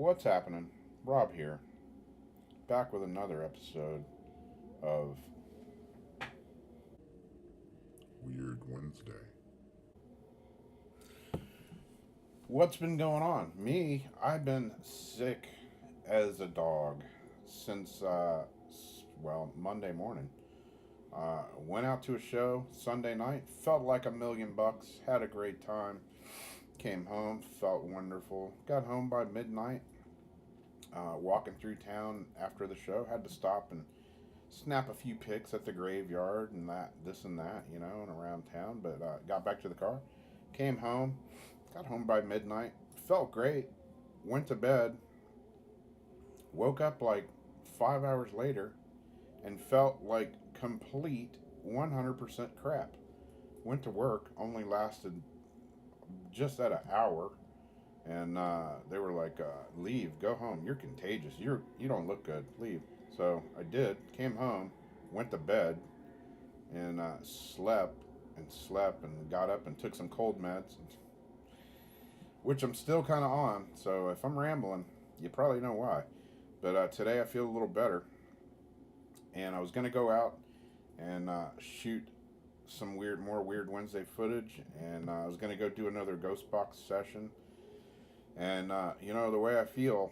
What's happening? Rob here, back with another episode of Weird Wednesday. What's been going on. Me, I've been sick as a dog since, Monday morning. Went out to a show Sunday night, felt like $1,000,000, had a great time. Came home, felt wonderful. Got home by midnight. Walking through town after the show, had to stop and snap a few pics at the graveyard and this and that, and around town. But got back to the car, came home, got home by midnight, felt great, went to bed, woke up like 5 hours later, and felt like complete 100% crap. Went to work, only lasted just at an hour, and they were like, "Leave, go home. You're contagious. You don't look good. Leave." So I did. Came home, went to bed, and slept and got up and took some cold meds, which I'm still kind of on. So if I'm rambling, you probably know why. But today I feel a little better, and I was gonna go out and shoot some more weird Wednesday footage, and I was gonna go do another ghost box session. And the way I feel,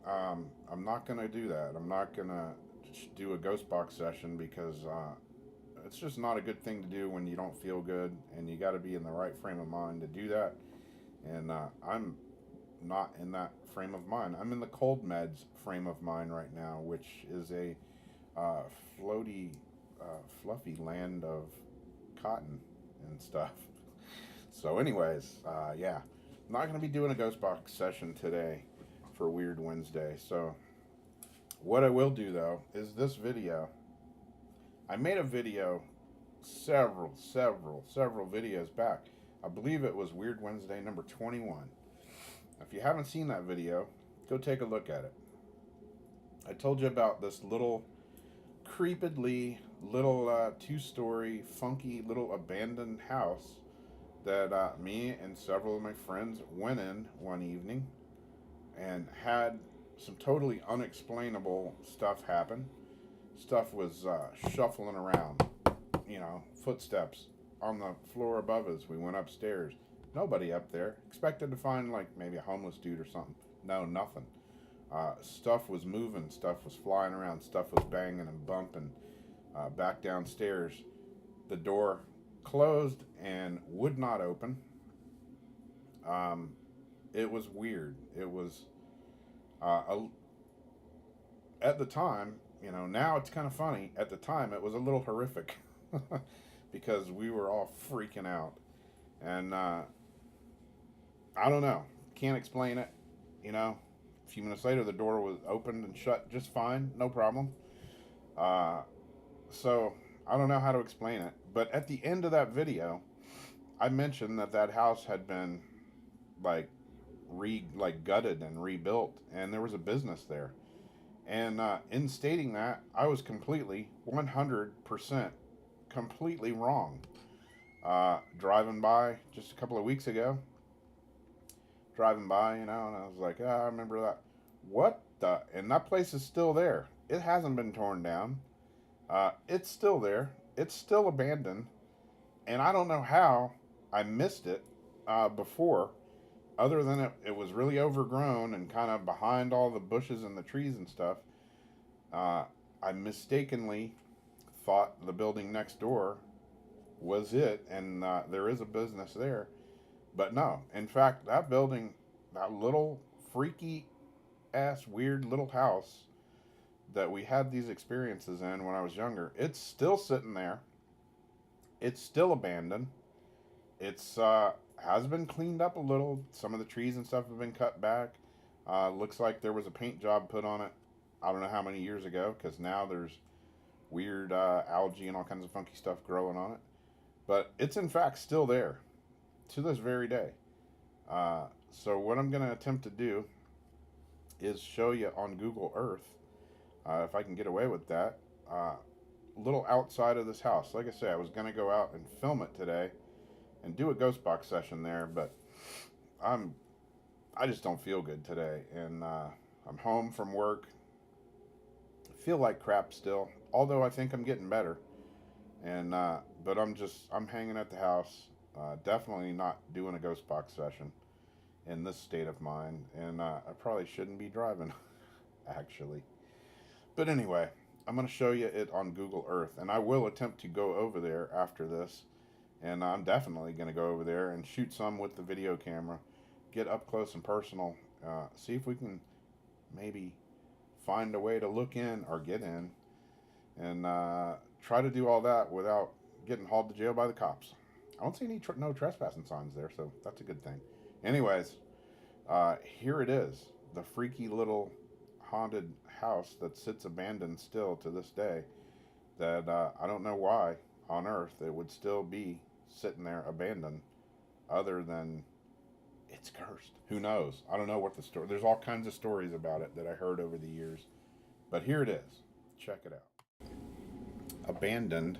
I'm not gonna do that. I'm not gonna do a ghost box session because it's just not a good thing to do when you don't feel good, and you got to be in the right frame of mind to do that. And I'm not in that frame of mind. I'm in the cold meds frame of mind right now, which is a uh, floaty, fluffy land of cotton and stuff. So, anyways, yeah, not gonna be doing a ghost box session today for Weird Wednesday. So, what I will do though is this video. I made a video several videos back. I believe it was Weird Wednesday number 21. If you haven't seen that video, go take a look at it. I told you about this little creepedly little two-story funky little abandoned house that me and several of my friends went in one evening and had some totally unexplainable stuff happen. Stuff was shuffling around, footsteps on the floor above us. We went upstairs. Nobody up there. Expected to find like maybe a homeless dude or something. No, nothing. Stuff was moving. Stuff was flying around. Stuff was banging and bumping. Back downstairs, the door closed and would not open. Um, it was weird. It was at the time, now it's kind of funny. At the time, it was a little horrific because we were all freaking out. And I don't know. Can't explain it. A few minutes later, the door was opened and shut just fine. No problem. Uh, so I don't know how to explain it. But at the end of that video, I mentioned that house had been like gutted and rebuilt, and there was a business there. And in stating that, I was completely 100% completely wrong. Driving by just a couple of weeks ago, driving by, and I was like, I remember that. What the? And that place is still there. It hasn't been torn down. It's still there. It's still abandoned. And I don't know how I missed it before, other than it was really overgrown and kind of behind all the bushes and the trees and stuff. Uh, I mistakenly thought the building next door was it, and there is a business there. But no, in fact, that building, that little freaky ass weird little house that we had these experiences in when I was younger, it's still sitting there. It's still abandoned. It's has been cleaned up a little. Some of the trees and stuff have been cut back. Looks like there was a paint job put on it. I don't know how many years ago, because now there's weird algae and all kinds of funky stuff growing on it. But it's in fact still there to this very day. So what I'm going to attempt to do is show you on Google Earth, if I can get away with that, little outside of this house. Like I say, I was going to go out and film it today and do a ghost box session there, but I'm I just don't feel good today, and I'm home from work. Feel like crap still, although I think I'm getting better. And but I'm hanging at the house. Definitely not doing a ghost box session in this state of mind, and I probably shouldn't be driving actually. But anyway, I'm going to show you it on Google Earth, and I will attempt to go over there after this. And I'm definitely going to go over there and shoot some with the video camera, get up close and personal, see if we can maybe find a way to look in or get in, and try to do all that without getting hauled to jail by the cops. I don't see no trespassing signs there, so that's a good thing. Anyways, here it is, the freaky little haunted house that sits abandoned still to this day. That I don't know why on earth it would still be sitting there abandoned, other than it's cursed. Who knows? I don't know what the story. There's all kinds of stories about it that I heard over the years, but here it is. Check it out. Abandoned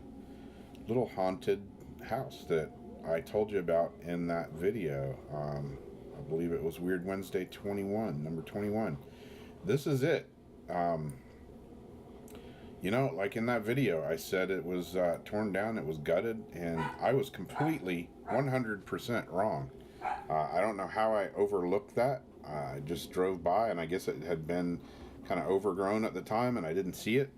little haunted house that I told you about in that video. I believe it was Weird Wednesday 21, number 21. This is it. Like in that video, I said it was torn down, it was gutted, and I was completely 100% wrong. I don't know how I overlooked that. I just drove by, and I guess it had been kind of overgrown at the time, and I didn't see it.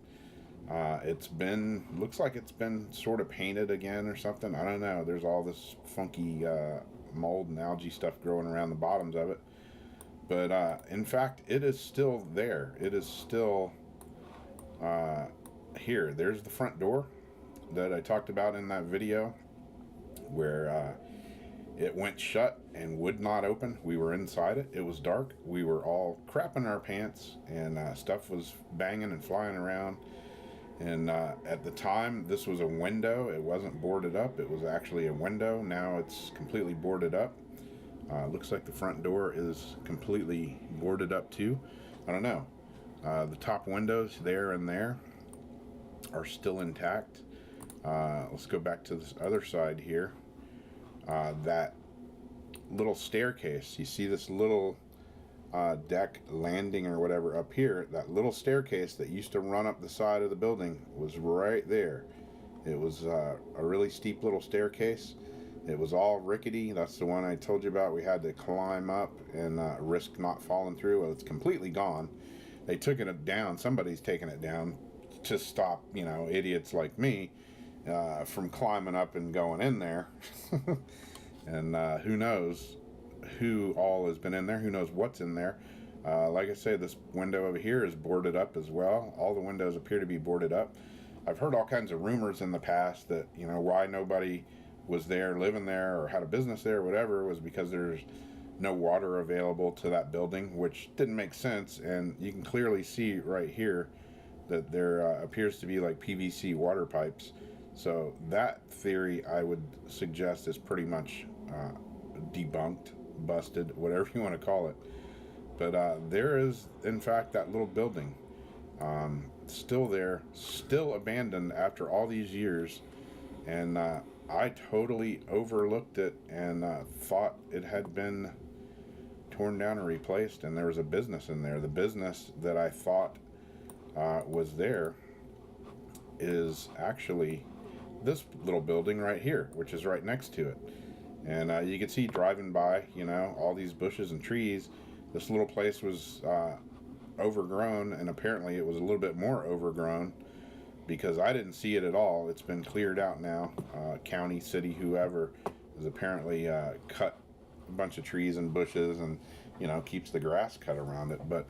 Looks like it's been sort of painted again or something. I don't know. There's all this funky mold and algae stuff growing around the bottoms of it. But in fact, it is still there. It is still here. There's the front door that I talked about in that video, where it went shut and would not open. We were inside it. It was dark. We were all crapping our pants, and stuff was banging and flying around. And at the time, this was a window. It wasn't boarded up. It was actually a window. Now it's completely boarded up. Looks like the front door is completely boarded up too. I don't know. The top windows there and there are still intact. Let's go back to this other side here. That little staircase, you see this little deck landing or whatever up here, that little staircase that used to run up the side of the building was right there. It was a really steep little staircase. It was all rickety. That's the one I told you about. We had to climb up and risk not falling through. Well, it's completely gone. They took it down. Somebody's taking it down to stop, idiots like me from climbing up and going in there. And who knows who all has been in there. Who knows what's in there. Like I say, this window over here is boarded up as well. All the windows appear to be boarded up. I've heard all kinds of rumors in the past that, why nobody was there, living there, or had a business there, or whatever, was because there's no water available to that building, which didn't make sense. And you can clearly see right here that there appears to be like PVC water pipes. So that theory, I would suggest, is pretty much debunked, busted, whatever you want to call it. But there is, in fact, that little building still there, still abandoned after all these years. And I totally overlooked it and thought it had been torn down and replaced, and there was a business in there. The business that I thought was there is actually this little building right here, which is right next to it. And you can see driving by, all these bushes and trees. This little place was overgrown, and apparently it was a little bit more overgrown because I didn't see it at all. It's been cleared out now. County, city, whoever has apparently cut a bunch of trees and bushes and, keeps the grass cut around it. But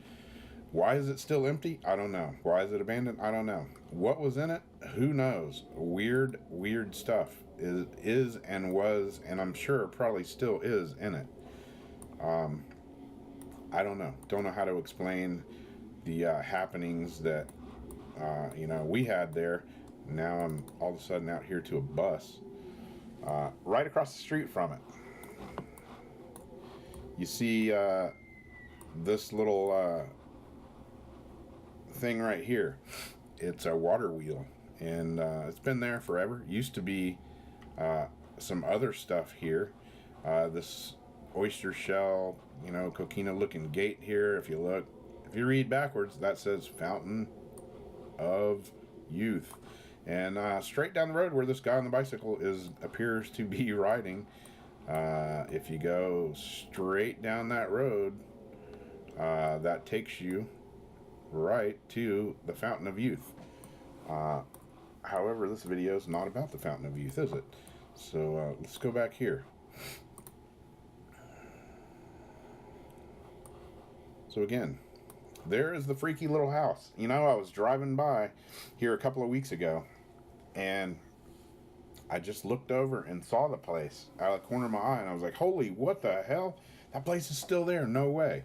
why is it still empty? I don't know. Why is it abandoned? I don't know. What was in it? Who knows? Weird stuff is and was, and I'm sure probably still is in it. I don't know. Don't know how to explain the happenings that we had there. Now I'm all of a sudden out here to a bus right across the street from it. You see this little thing right here. It's a water wheel, and it's been there forever. Used to be some other stuff here. This oyster shell coquina looking gate here. If you read backwards, that says Fountain of Youth. And straight down the road where this guy on the bicycle appears to be riding, if you go straight down that road, that takes you right to the Fountain of Youth. Uh, However, this video is not about the Fountain of Youth, is it? So let's go back here. So again, there is the freaky little house. I was driving by here a couple of weeks ago, and I just looked over and saw the place out of the corner of my eye, and I was like, holy, what the hell? That place is still there. No way.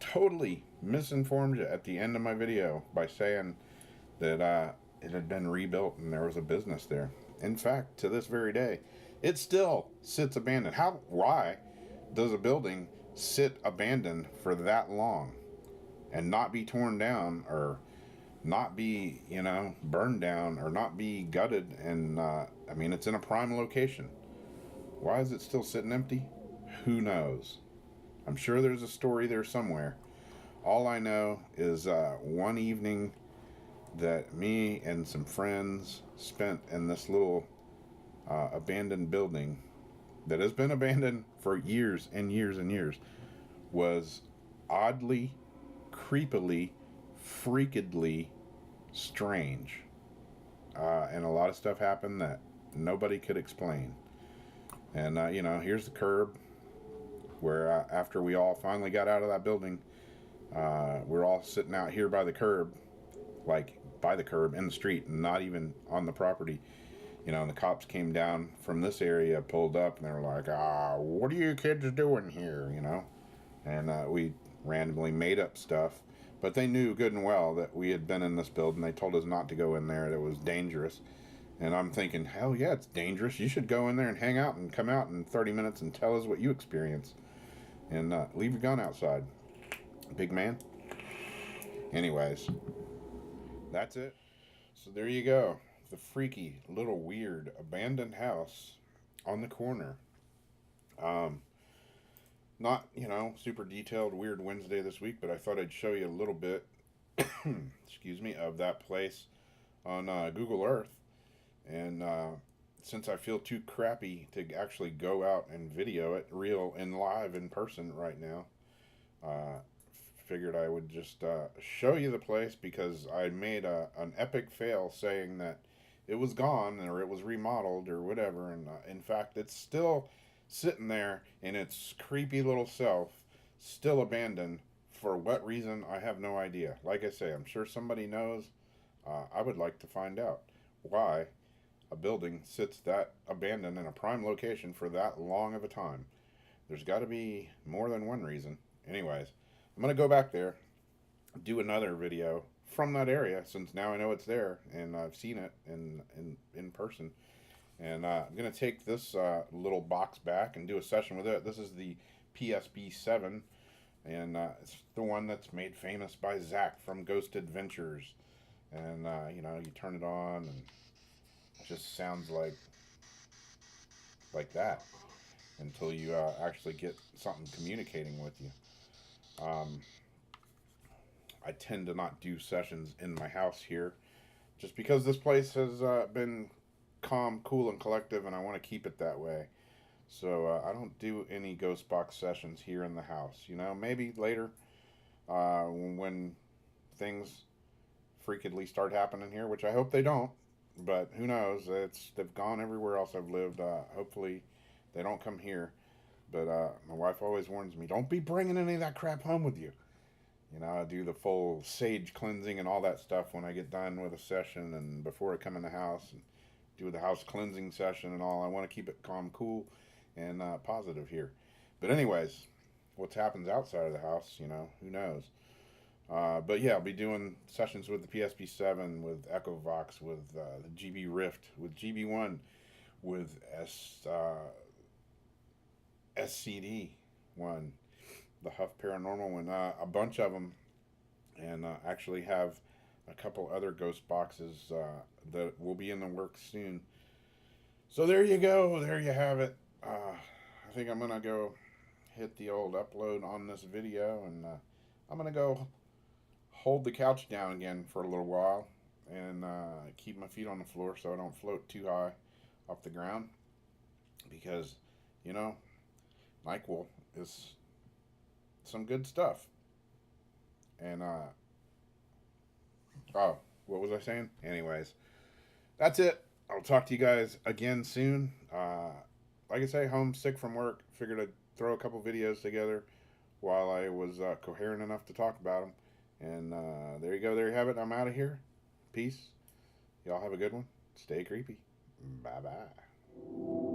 Totally misinformed you at the end of my video by saying that it had been rebuilt and there was a business there. In fact, to this very day, it still sits abandoned. Why does a building sit abandoned for that long and not be torn down, or not be, burned down, or not be gutted? And it's in a prime location. Why is it still sitting empty? Who knows? I'm sure there's a story there somewhere. All I know is one evening that me and some friends spent in this little abandoned building that has been abandoned for years and years and years was oddly, creepily, freakedly strange. And a lot of stuff happened that nobody could explain. And, here's the curb where after we all finally got out of that building, we're all sitting out here by the curb, like by the curb in the street, and not even on the property. And the cops came down from this area, pulled up, and they were like, what are you kids doing here, And we randomly made up stuff. But they knew good and well that we had been in this building. They told us not to go in there. It was dangerous. And I'm thinking, hell yeah, it's dangerous. You should go in there and hang out and come out in 30 minutes and tell us what you experienced. And leave your gun outside. Big man. Anyways, that's it. So there you go. The freaky, little weird, abandoned house on the corner. Not, super detailed Weird Wednesday this week, but I thought I'd show you a little bit, excuse me, of that place on Google Earth. And since I feel too crappy to actually go out and video it real and live in person right now, figured I would just show you the place, because I made an epic fail saying that it was gone or it was remodeled or whatever. And in fact, it's still sitting there in its creepy little self, still abandoned. For what reason, I have no idea. Like I say, I'm sure somebody knows. I would like to find out why a building sits that abandoned in a prime location for that long of a time. There's got to be more than one reason. Anyways, I'm going to go back there, do another video from that area, since now I know it's there and I've seen it in person. And I'm going to take this little box back and do a session with it. This is the PSB7, and it's the one that's made famous by Zach from Ghost Adventures. And, you turn it on and it just sounds like that until you actually get something communicating with you. I tend to not do sessions in my house here, just because this place has been calm, cool, and collective, and I want to keep it that way. So I don't do any ghost box sessions here in the house. Maybe later when things freakily start happening here, which I hope they don't, but who knows? They've gone everywhere else I've lived. Hopefully they don't come here. But my wife always warns me, don't be bringing any of that crap home with you. I do the full sage cleansing and all that stuff when I get done with a session and before I come in the house, and do the house cleansing session and all. I want to keep it calm, cool, and positive here. But anyways, what happens outside of the house, who knows? But yeah, I'll be doing sessions with the PSP7, with EchoVox, with the GB Rift, with GB1, with SCD1, the Huff Paranormal one, a bunch of them, and actually have a couple other ghost boxes that will be in the works soon. So there you go. There you have it. I think I'm going to go hit the old upload on this video, and I'm gonna go hold the couch down again for a little while and keep my feet on the floor so I don't float too high off the ground because, you know, NyQuil is some good stuff. And oh, what was I saying? Anyways, that's it. I'll talk to you guys again soon. Like I say, home sick from work. Figured I'd throw a couple videos together while I was coherent enough to talk about them. And there you go. There you have it. I'm out of here. Peace. Y'all have a good one. Stay creepy. Bye bye.